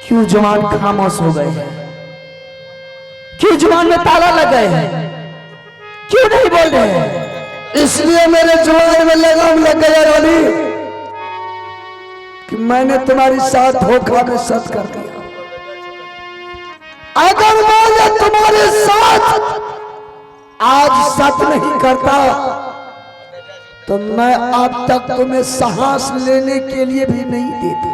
क्यों जवान खामोश हो गए हैं? क्यों जुबान में ताला लग गए हैं? क्यों नहीं बोल रहे हैं? इसलिए मेरे जुबान में लगाम लग गया रानी कि मैंने तुम्हारी साथ धोखा में सच कर दिया। अगर मैं तुम्हारे साथ आज सच नहीं करता तो मैं अब तक तुम्हें सांस लेने के लिए भी नहीं देती,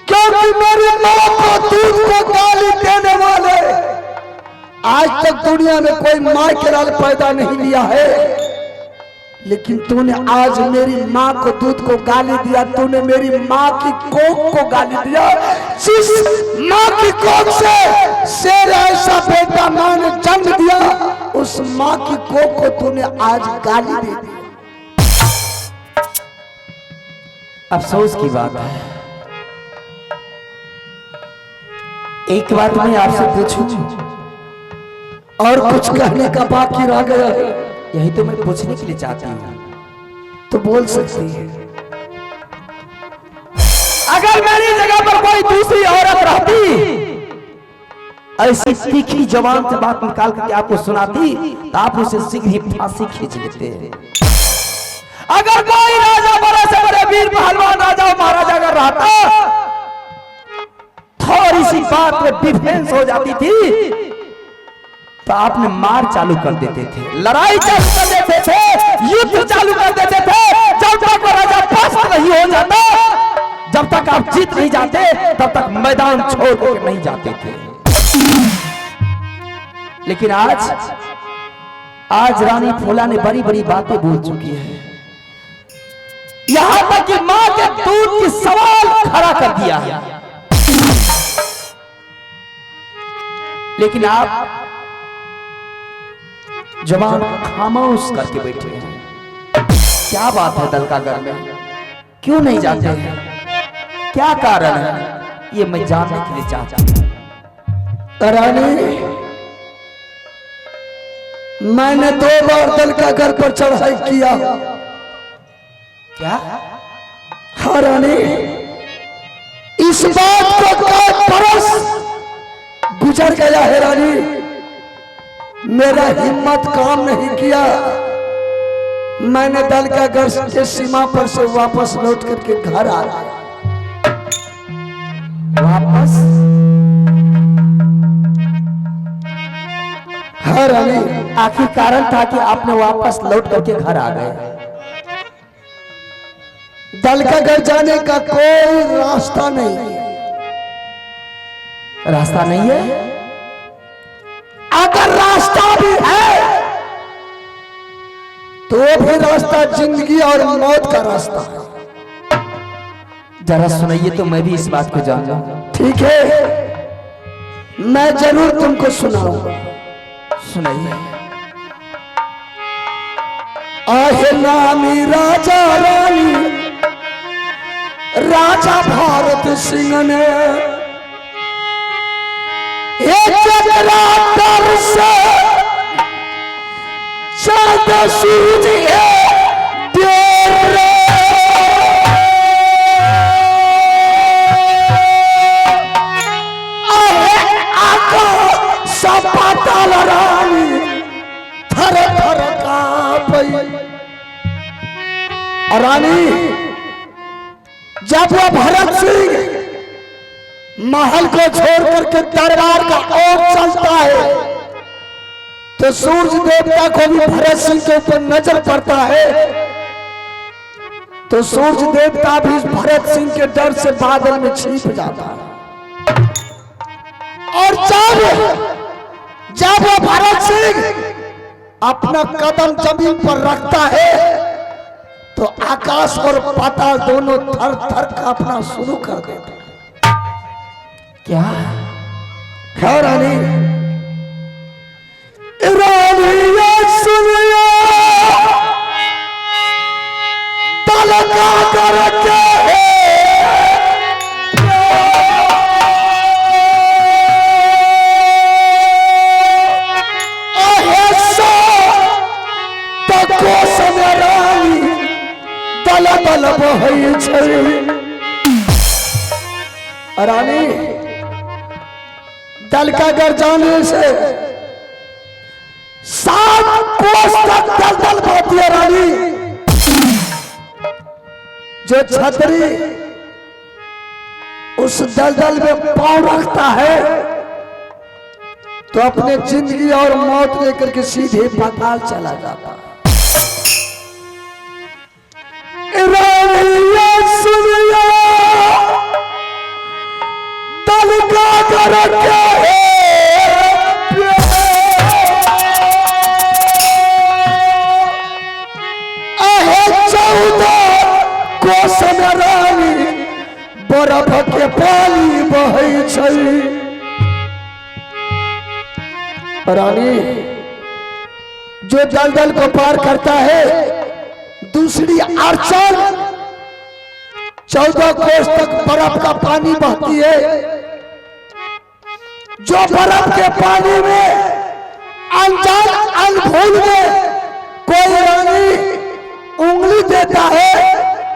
क्योंकि मेरी मां को दूध को गाली देने वाले आज तक दुनिया में कोई मां के लाल पैदा नहीं लिया है। लेकिन तूने आज मेरी मां को दूध को गाली दिया, तूने मेरी मां की कोख को गाली दिया। जिस मां की कोख से शेर ऐसा बेटा मैंने जन्म दिया, उस मां की कोख को तूने आज गाली दे दी। अफसोस की बात है। एक बात मैं आपसे पूछूं और कुछ कहने का बाकी रह गया है? यही तो मैं पूछने के लिए चाहती हूँ। तो बोल सकती है। अगर मेरी जगह पर कोई दूसरी औरत रहती, ऐसी तीखी जबान से बात निकाल करके आपको सुनाती तो आप उसे शीघ्र ही फांसी खींच लेते। अगर कोई राजा बड़े से बड़े वीर पहलवान राजा महाराजा अगर रहता, थोड़ी सी बात में डिफेंस हो जाती थी तो आपने मार चालू कर देते थे, लड़ाई चालू कर देते थे, युद्ध चालू कर देते थे। जब तक राजा पस्त नहीं हो जाता, जब तक आप जीत नहीं जाते, तब तक मैदान छोड़ कर नहीं जाते थे। लेकिन आज रानी फूला ने बड़ी बड़ी बातें बोल चुकी है, यहां तक कि मां के दूध की सवाल खड़ा कर दिया है। लेकिन आप जवान खामोश करके बैठे हैं। क्या बात है दलकागढ़ में? क्यों नहीं जाते हैं? क्या कारण है? ये मैं जानने के लिए चाहता हूं। रानी, मैंने 2 बार दलकागढ़ पर चढ़ाई किया। क्या? हाँ रानी, इस बात को कई बरस गुजर गया है रानी, मेरा हिम्मत काम नहीं किया। मैंने दलकागढ़ के सीमा पर से वापस लौट करके घर आ गया। वापस? हाँ रानी, आखिर कारण था कि आपने वापस लौट करके घर आ गए। दलकागढ़ जाने का कोई रास्ता नहीं है। रास्ता नहीं है? अगर रास्ता भी है तो वो भी रास्ता जिंदगी और मौत का रास्ता है। जरा सुनाइए तो मैं भी इस बात को जान जाऊं। ठीक है, मैं जरूर तुमको सुनाऊंगा। सुनाइए। आहे नामी राजा रानी, राजा भारत सिंह ने चक्रातर से चांद सूझ पाताल रानी थर थर कांपी। रानी, जब वो भरत सिंह महल को छोड़ करके दरबार का ओर चलता है तो सूरज देवता को भी भरत सिंह के ऊपर नजर पड़ता है, तो सूरज देवता भी भरत सिंह के डर से बादल में छिप जाता है। और जब वो भरत सिंह अपना कदम जमीन पर रखता है तो आकाश और पाताल दोनों थर थर कांपना शुरू कर देते हैं। क्या? है रानी, रानी सुनिया दलकागढ़ के दल बहै छै। रानी दल का घर जाने से 7 कोस तक दलदल बहती है रानी। जो छतरी उस दलदल में पांव रखता है तो अपने जिंदगी और मौत लेकर के सीधे पाताल चला जाता है। रानिया सुनिया दल का घर क्या है आहे 14 कोस में रानी बरफ के पानी बहे छै। रानी जो दलदल को पार करता है दूसरी अड़चन 14 कोस तक बर्फ का पानी बहती है। जो बर्फ के पानी में अनजान अनभूल में कोई रानी उंगली देता है,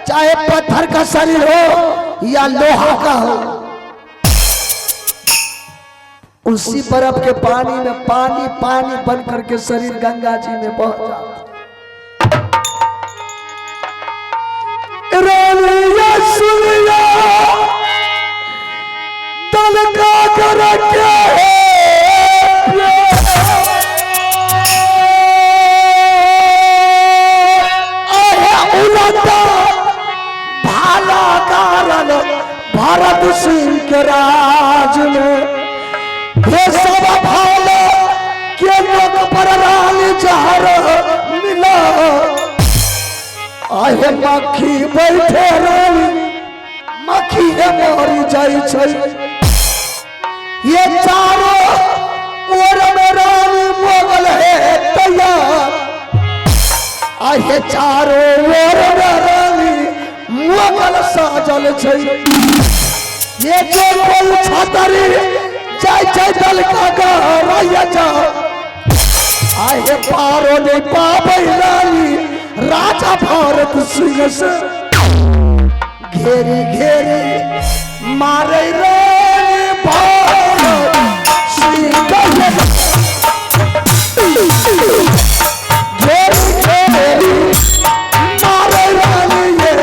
चाहे पत्थर का शरीर हो या लोहा का हो, उसी बर्फ के पानी में पानी पानी बन करके शरीर गंगा जी में बह जाता। रानिया सुनिया दल का घर क्या है उलटा भाला कारण भरत सिंह के राज में ये सब भाला के लोग पर रानी जहर मिला। आहे मक्खी बैठे रानी मक्खी है मरी जाई छै। ये चारों ओर में रानी मोगल है तैयार। आहे चारों ओर में रानी मोगल साजल छै। ये जो कोई छतरी जय दल का गया जा आहे पारो नहीं पावे रानी राजा भारत सिंह से घेरी घेरी मारे रानी भारत सिंह घेरी घेरी मारे रानी ये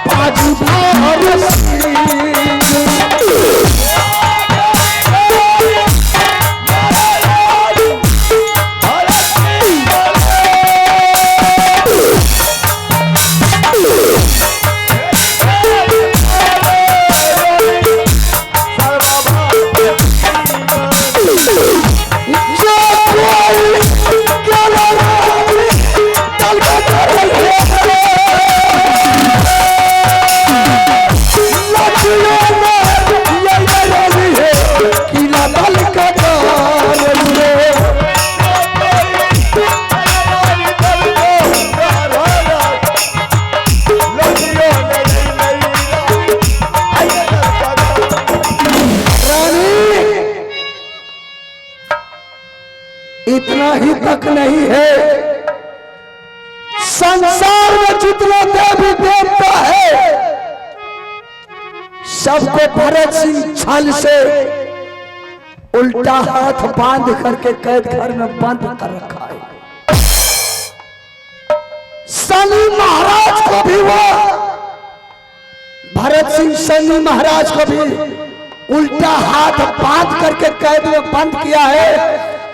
बाजी भारत सिंह। इतना ही तक नहीं है, संसार में जितने देवी देवता है सबको भरत सिंह छल से उल्टा हाथ बांध करके कैद घर में बंद कर रखा है। शनि महाराज को भी वो भरत सिंह शनि महाराज को भी उल्टा हाथ बांध करके कैद में बंद किया है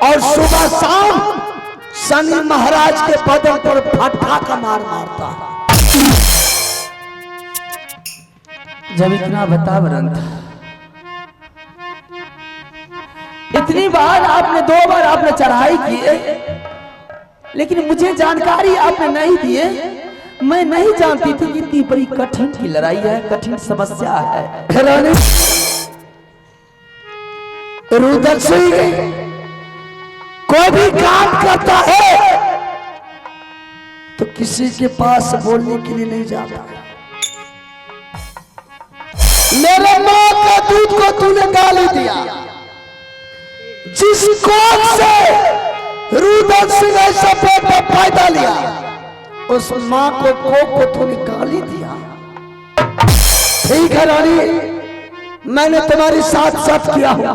और सुबह शाम शनि महाराज के बदन पर फटका का मार मारता है। जब इतना वातावरण था, इतनी बार आपने 2 बार आपने चढ़ाई की, लेकिन मुझे जानकारी आपने नहीं दी है। मैं नहीं जानती थी कि इतनी बड़ी कठिन की लड़ाई है, कठिन समस्या है। रुद्र सिंह कोई भी काम करता है तो किसी के पास बोलने के लिए नहीं जाता। मेरे मां के दूध को तूने गाली दिया, जिस कोख से रुद्र सिंह ऐसा पेट में पैदा लिया उस मां को तूने गाली दिया। ठीक है रानी, मैंने तुम्हारी साथ सत किया हूं,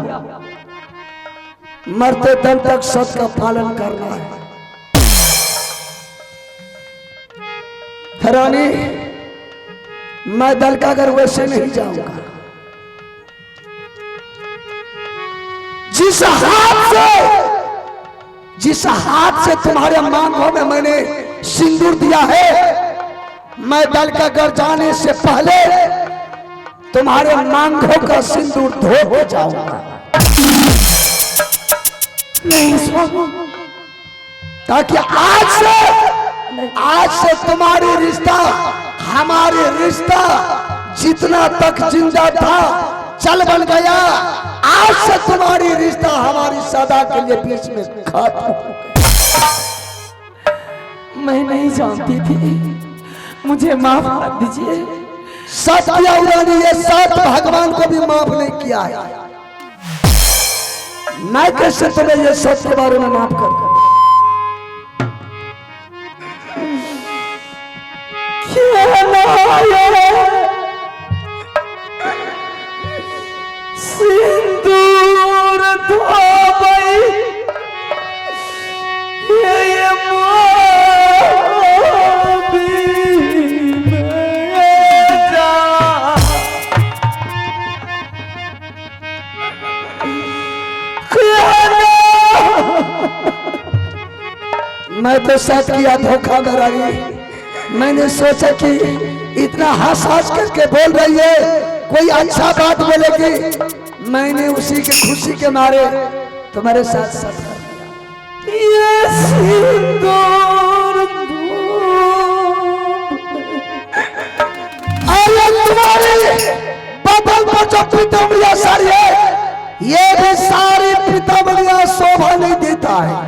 मरते दम तक सत का पालन करना है। रानी, मैं दल का घर वैसे नहीं जाऊंगा। जिस हाथ से तुम्हारे मांगों में मैंने सिंदूर दिया है, मैं दल का घर जाने से पहले तुम्हारे मांगों का सिंदूर धो के जाऊंगा। नहीं स्वामी, ताकि आज से तुम्हारी रिश्ता हमारे रिश्ता जितना तक जिंदा था चल बन गया। आज से तुम्हारी रिश्ता हमारी सदा के लिए बीच में खत्म। मैं नहीं जानती थी, मुझे माफ कर दीजिए। सत किया उन्होंने, ये सत भगवान को भी माफ नहीं किया है। मैं कैसे तुम्हें ये सत के बारे में माफ कर दूं? सिंदूर धोबई ये मैं तो सच किया धोखा दरारी। मैंने सोचा कि इतना हंस हंस करके बोल रही है, कोई अच्छा बात बोलेगी। मैंने उसी की खुशी के मारे तुम्हारे साथ साथ कर दिया। ये सिंदूर तुम्हारी बदल पर जो पीताम्बरिया साड़ी है, ये भी सारी पीताम्बरिया शोभा नहीं देता है।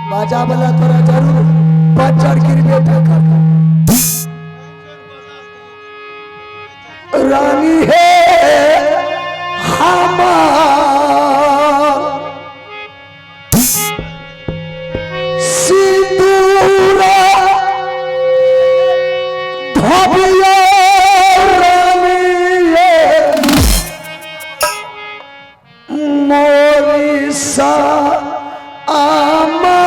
बाजा वाला थोड़ा जरूर बच्चर की बेटा करता। रानी है हमार सिंदूरा धोबिया रानी है मोरी सा आमना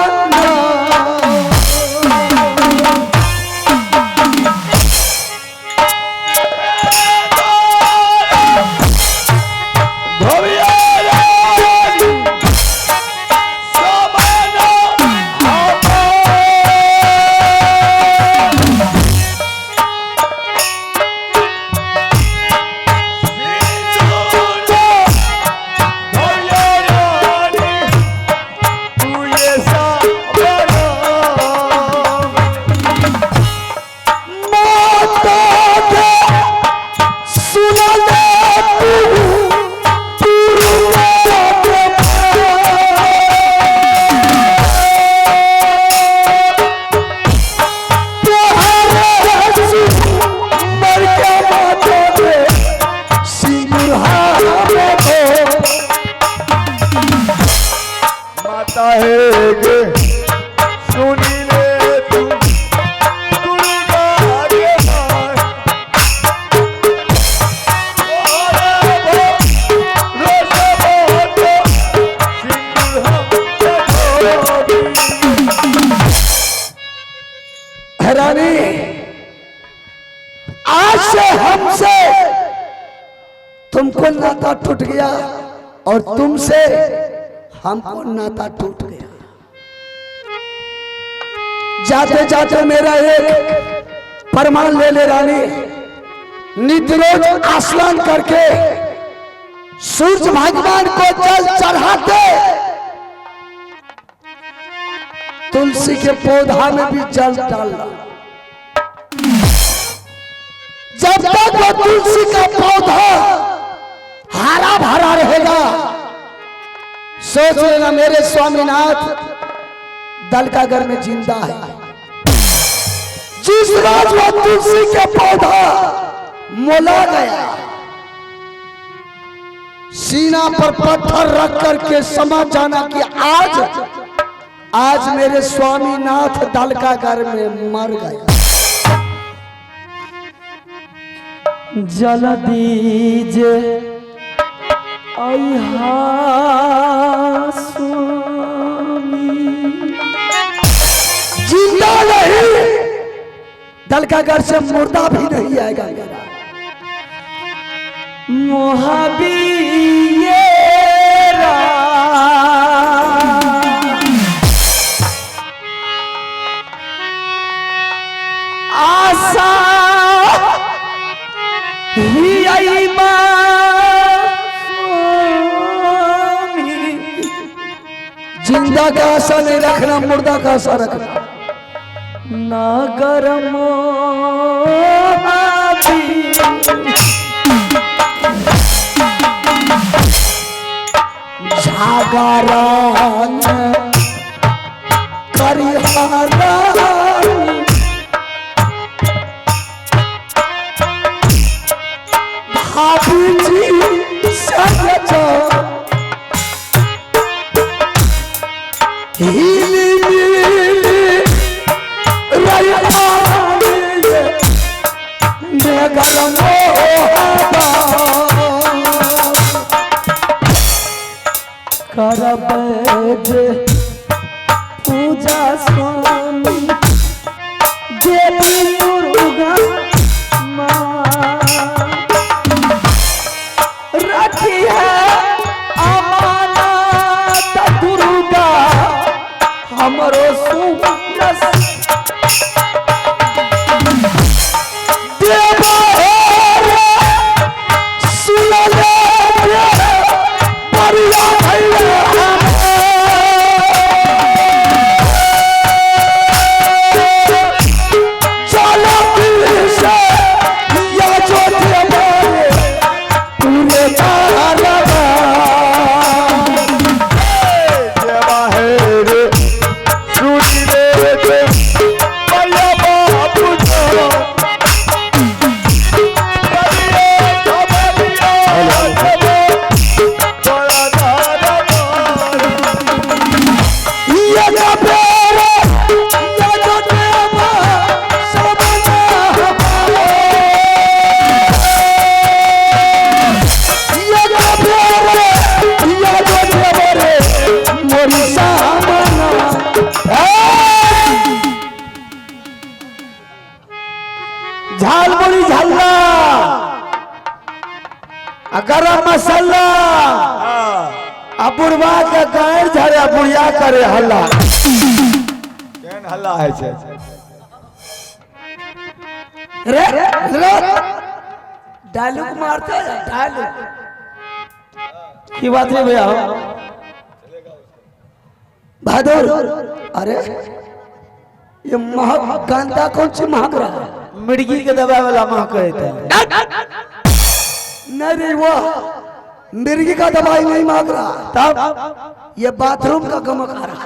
रानी आज से हमसे तुमको नाता टूट गया और तुमसे हमको नाता टूट गया। जाते जाते मेरा एक प्रमाण ले ले रानी, नित्य रोज स्नान करके सूर्य भगवान को जल चढ़ाते, तुलसी के पौधा में भी जल डालना। जब तक वो तुलसी का पौधा हरा भरा रहेगा, सोच लेना मेरे स्वामीनाथ दलकागढ़ में जिंदा है। जिस रोज वो तुलसी का पौधा मोला गया, सीना पर पत्थर रख करके समझ जाना कि आज मेरे स्वामीनाथ दलकागढ़ में मर गया। जल दीजे अइहा स्वामी, जिंदा नहीं, दलकागढ़ से मुर्दा भी नहीं आएगा मेरा। मोहबिये आशा ही आई जिंदा का आशा नहीं रखना, मुर्दा का आशा रखना। नगर जागरण करिहारा भाभी जी सजो हिली करब पूजा स्वामी देवी दुर्गा माँ, रखी है अमानत दुर्गा हमरो सुनस देवा सुनले परिया चलो गरम मसाला आ बुढ़वा के गायर झरे बुढ़िया करे हल्ला केहन हल्ला है छे रे डायलॉग मारते हैं डायलॉग की बात है भैया बहादुर अरे ये महक गंदा कौन सी महक रहा है मिर्गी के दबाए वाला महक रहता है नहीं रे वो मिर्गी का दवाई नहीं मांग रहा तब ये बाथरूम का गमक आ रहा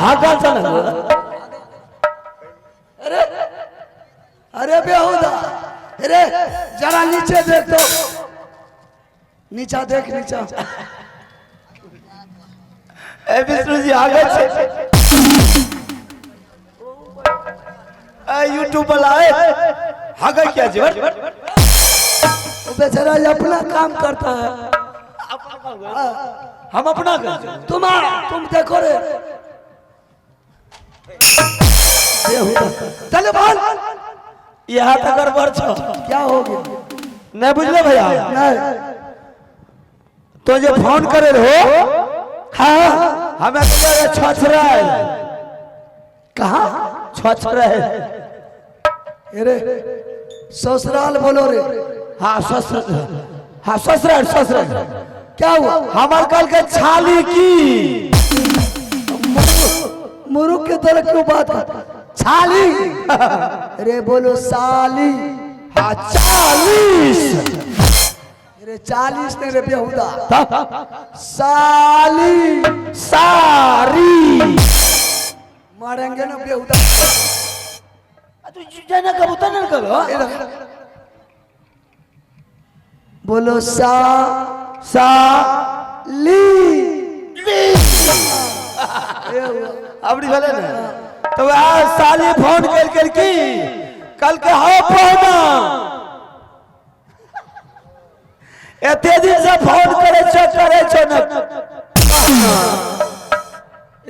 हाका चल अरे अरे बेहुदा अरे जरा नीचे देख तो नीचा देख नीचा ए विष्णु जी आगे छे यूट्यूब वाला है हागा क्या जी वो बेचारा अपना काम करता है हम अपना कर तुम देखो रे चले बाल यहाँ तक गड़बड़ छो क्या हो गया नहीं बुझले भैया नहीं तो जो फोन करे हो हाँ हमें तो छछरा है कहा छछरा है अरे ससुराल बोलो रे हाँ ससुर हाँ ससुराल ससुराल क्या हुआ हमार कल के छाली की मुरुख के तरह क्यों बात कर छाली अरे बोलो साली हाँ 40 अरे 40 ने रे बेहुदा साली सारी मारेंगे ना बेहुदा तू जाना कबूतर न करो बोलो सा अपनी भले ना तो आज साली फोन कर की कल के हो पहुना एते दिन से फोन करे छो ना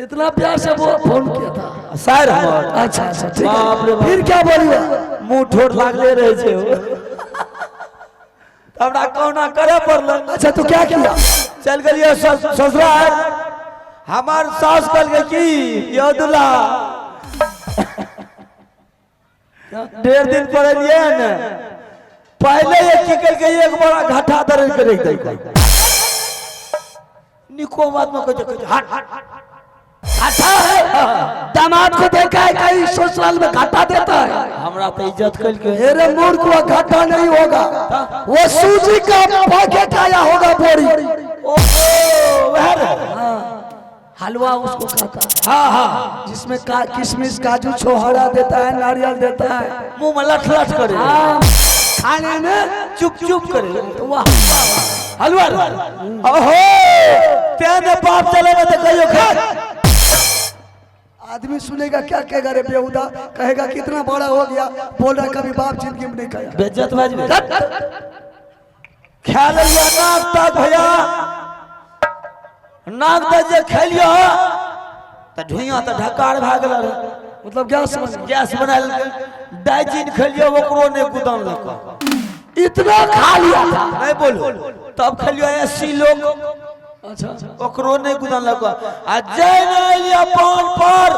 इतना प्यार से वो फोन किया था सर हमर अच्छा अच्छा ठीक बाप रे है बाप। फिर क्या बोलिए मुंह ठोर लागले रहे छे हमरा कौना करे पड़ल अच्छा तो क्या किया चल गलियो ससुराल हमार सास कल के की यदुला 1.5 दिन पड़लिए न पहले ये की करके एक बड़ा घाटा दर्ज करे दे निको बात में कोई हट घाटा है दामाद को देखा है कहीं ससुराल में घाटा देता है हमरा तो इज्जत कल के मेरे मूर्ख को घाटा नहीं होगा वो सूजी का पैकेट आया होगा बोरी हलवा उसको कहता है हाँ हाँ जिसमें किशमिश काजू छोहरा देता है नारियल देता है मुंह में लठ लठ करे हाँ, खाने में चुप चुप करे तो वाह हलवा ओहो तेरे बाप चले में तो कहियो खा आदमी सुनेगा क्या कहेगा रे बेहुदा कहेगा कितना बड़ा हो गया बोल रहा कभी बाप जिंदगी में नहीं कहा बेइज्जत बाजी ख्याल लिया नाक तक भैया नाक तक जे खेलियो त ढुइया त ढकार भाग गेल मतलब गैस बनाल डाइजिन खेलियो ओकरो ने गुदान लक इतना खा लिया था नहीं बोलो तब खेलियो 80 लोग अच्छा ओकरो ने गुदान लक आ जय नहीं लिया पान पर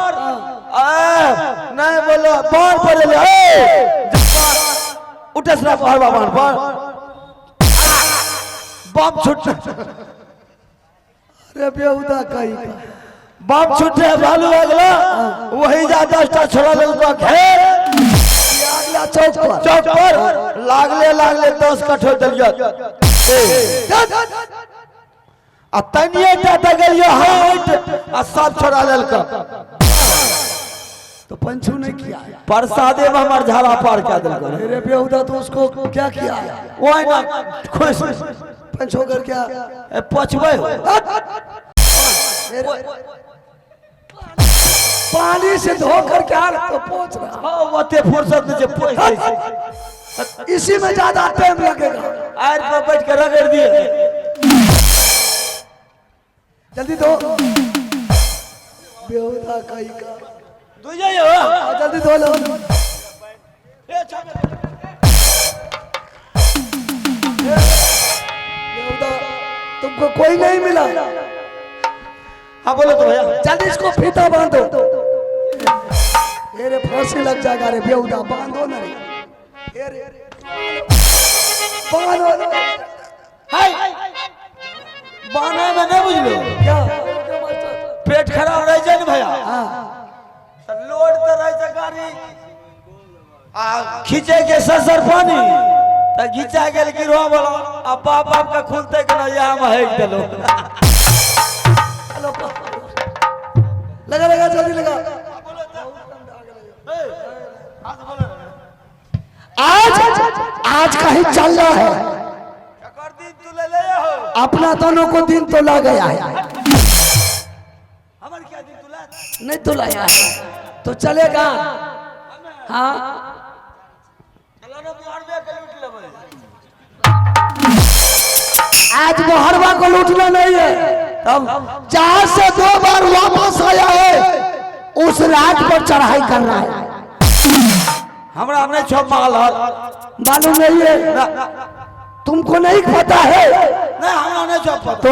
नहीं बोलो पान पर ले उठस ना पहाड़ पान पर बम छुट अरे बेहुदा कहीं का बम छुटे भालू अगला वही जा 10टा छोड़ा लेलको घेर अगला चौक पर लागले 10 कठो दलिया आ तनिए टा त गेलियो हाइट आ सब छोड़ा लेलको तो पंचू ने किया प्रसादे में हमार झाड़ा पार कर देलको अरे बेहुदा तो उसको क्या किया ओए ना खुश पंचो कर क्या पछबे पानी से धोकर क्या तो पहुंच रहा हां ओते फुर्सत में जे पोछ दै छै इसी में ज्यादा टाइम लगेगा आर पर बैठ के रगड़ दिए जल्दी धो बेहुदा कहीं का धो जाइयो जल्दी धो लो तुमको कोई नहीं मिला? हाँ बोलो तो भैया। चल इसको फीता बांधो। अरे फांसी लग जाएगा रे बेहुदा, बांधो ना रे। अरे बांधो। हाय बाने में नहीं बुझलो क्या? पेट खराब रह जाए ना भैया। हाँ लोड तो रह जाए गाड़ी आ खींचे के ससर पानी तो घिंचा गेल गिरवा वाला अब बाप बाप का खुलते के ना यहाँ महक देलो। लगा लगा जल्दी लगा। आज कहीं चल रहा है, दिन तू ले ले हो अपना दोनों को दिन तो ला गया है। हमार क्या दिन तू ला नहीं तो लाया है तो चलेगा। हाँ चलो ना बिहार में के लूट लेबे। आज मोहरवा को लूटना नहीं है। तब जहां से 2 बार वापस आया है उस रात पर चढ़ाई करना है। हमरा हमने छप माल मालूम नहीं है? तुमको नहीं पता है? नहीं हमरा नहीं छप पता। तो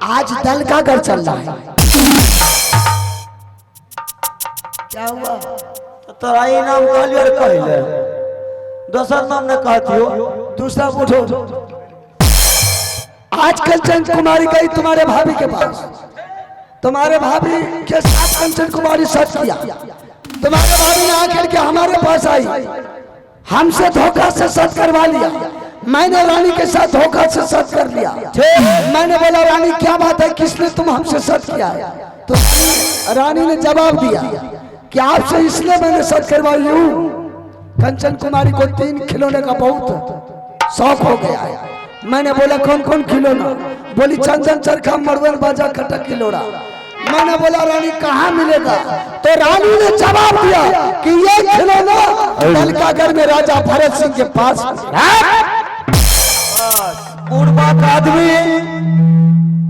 आज दल का घर चल रहा है। क्या हुआ? तोरा ई नाम कहलियो रे कहले दोसर नाम ने कहतियो दूसरा उठो। आज कंचन कुमारी गई तुम्हारे भाभी के पास, तुम्हारे भाभी के साथ कंचन कुमारी सच किया। तुम्हारे भाभी ने आकर के हमारे पास आई, हमसे धोखा से सच करवा लिया। मैंने रानी के साथ धोखा से सच कर लिया। मैंने बोला रानी क्या बात है, किसने तुम हमसे सच किया है? तो रानी ने जवाब दिया कि आपसे इसलिए मैंने सच करवाई हूँ, कंचन कुमारी को 3 खिलौने का बहुत शौक हो गया है। मैंने बोला कौन कौन खिलौना? बोली चंदन चरखा मरवन बाजा खटक खिलौना। मैंने बोला रानी कहाँ मिलेगा? तो रानी ने जवाब दिया कि ये खिलौना दलकागढ़ में राजा भरत सिंह के पास। उड़बाक आदमी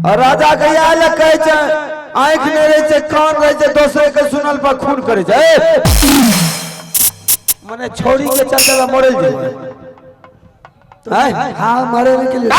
और राजा के याद कहे छे आंख नहीं रहे छे कान रहे छे दूसरे के सुनल पर खून करे छे। मने छोड़ी के चलते मरल जे हाँ मरे के लिए